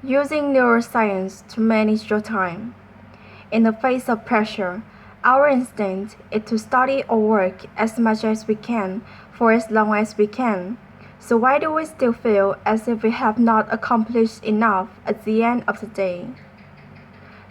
Using neuroscience to manage your time. In the face of pressure, our instinct is to study or work as much as we can for as long as we can. So why do we still feel as if we have not accomplished enough at the end of the day?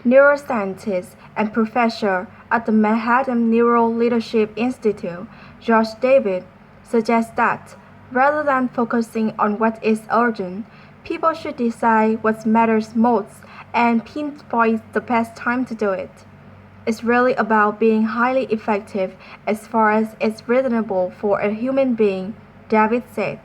Neuroscientist and professor at the Manhattan Neuro Leadership Institute, George David, suggests that rather than focusing on what is urgent, people should decide what matters most and pinpoint the best time to do it. It's really about being highly effective as far as it's reasonable for a human being, David says.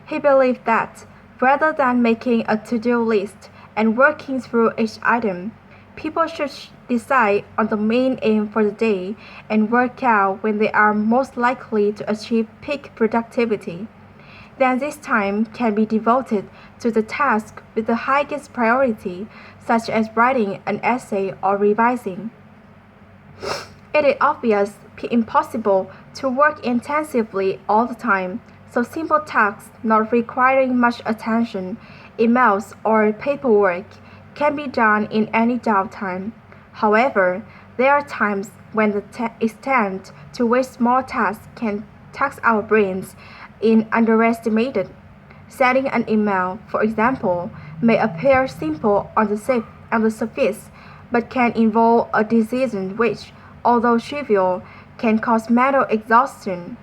He believed that rather than making a to-do list and working through each item, people should decide on the main aim for the day and work out when they are most likely to achieve peak productivity. Then this time can be devoted to the task with the highest priority, such as writing an essay or revising. It is obviously impossible to work intensively all the time, so simple tasks not requiring much attention, emails or paperwork, can be done in any downtime. However, there are times when the extent to which small tasks can tax our brains is underestimated. Sending an email, for example, may appear simple on the surface, but can involve a decision which, although trivial, can cause mental exhaustion.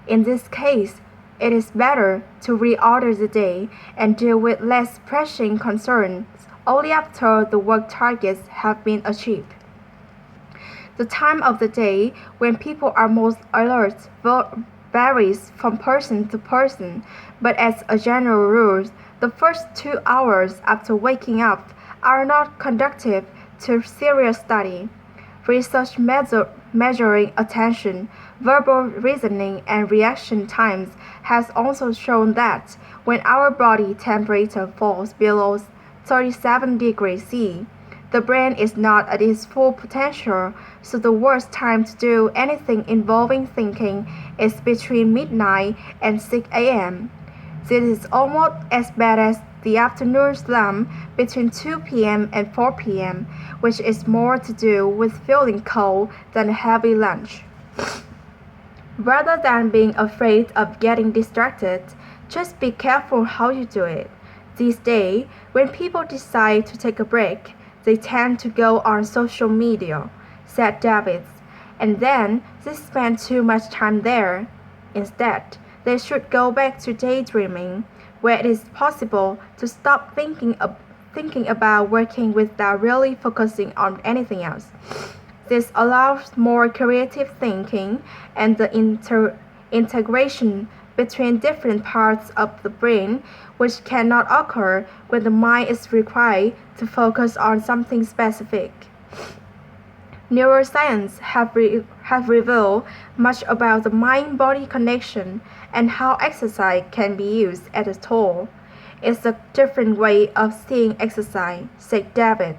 In this case, it is better to reorder the day and deal with less pressing concerns only after the work targets have been achieved. The time of the day when people are most alert varies from person to person, but as a general rule, the first 2 hours after waking up are not conducive to serious study. Research measuring attention, verbal reasoning, and reaction times has also shown that when our body temperature falls below 37 degrees C, the brain is not at its full potential, so the worst time to do anything involving thinking is between midnight and 6 a.m. This is almost as bad as the afternoon slump between 2 p.m. and 4 p.m., which is more to do with feeling cold than a heavy lunch. Rather than being afraid of getting distracted, just be careful how you do it. These days, when people decide to take a break, they tend to go on social media, said David, and then they spend too much time there. Instead, they should go back to daydreaming, where it is possible to stop thinking about working without really focusing on anything else. This allows more creative thinking and the integration between different parts of the brain, which cannot occur when the mind is required to focus on something specific. Neuroscience have revealed much about the mind-body connection and how exercise can be used as a tool. It's a different way of seeing exercise, said David.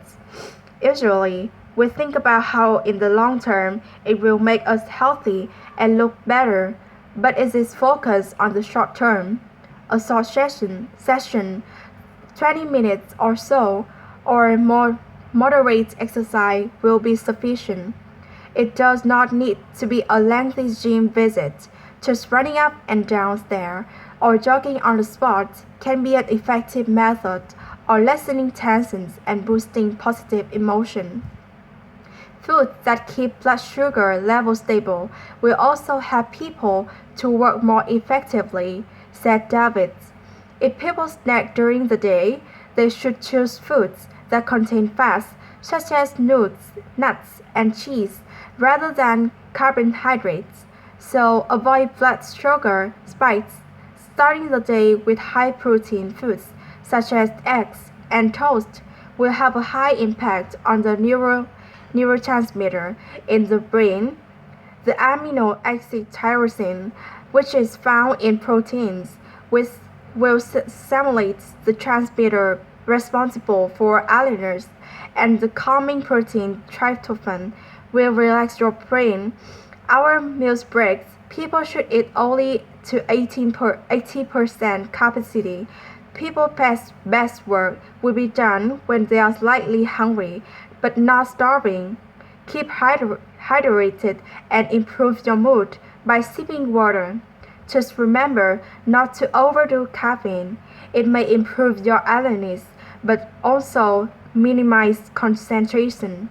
Usually, we think about how in the long term it will make us healthy and look better, but it is focused on the short term. A short session, 20 minutes or so, or more moderate exercise will be sufficient. It does not need to be a lengthy gym visit. Just running up and down stairs or jogging on the spot can be an effective method of lessening tensions and boosting positive emotion. Foods that keep blood sugar levels stable will also help people to work more effectively, said David. If people snack during the day, they should choose foods that contain fats such as nuts, and cheese rather than carbohydrates. So avoid blood sugar spikes. Starting the day with high-protein foods such as eggs and toast will have a high impact on the neurotransmitter in the brain, the amino acid tyrosine, which is found in proteins, which will stimulate the transmitter responsible for alertness, and the calming protein tryptophan will relax your brain. Our meals breaks, people should eat only to 80% capacity People's best work will be done when they are slightly hungry, but not starving. Keep hydrated and improve your mood by sipping water. Just remember not to overdo caffeine. It may improve your alertness, but also minimize concentration.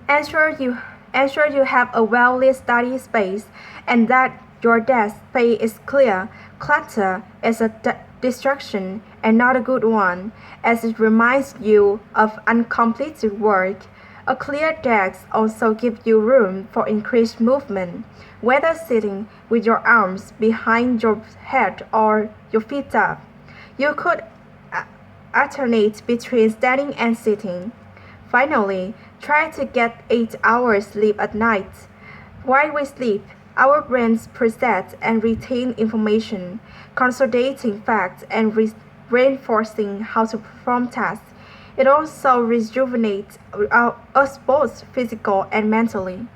Ensure you have a well-lit study space and that your desk space is clear. Clutter is a distraction and not a good one, as it reminds you of uncompleted work. A clear desk also gives you room for increased movement, whether sitting with your arms behind your head or your feet up. You could alternate between standing and sitting. Finally, try to get 8 hours sleep at night. While we sleep, our brains process and retain information, consolidating facts and reinforcing how to perform tasks. It also rejuvenates us both physically and mentally.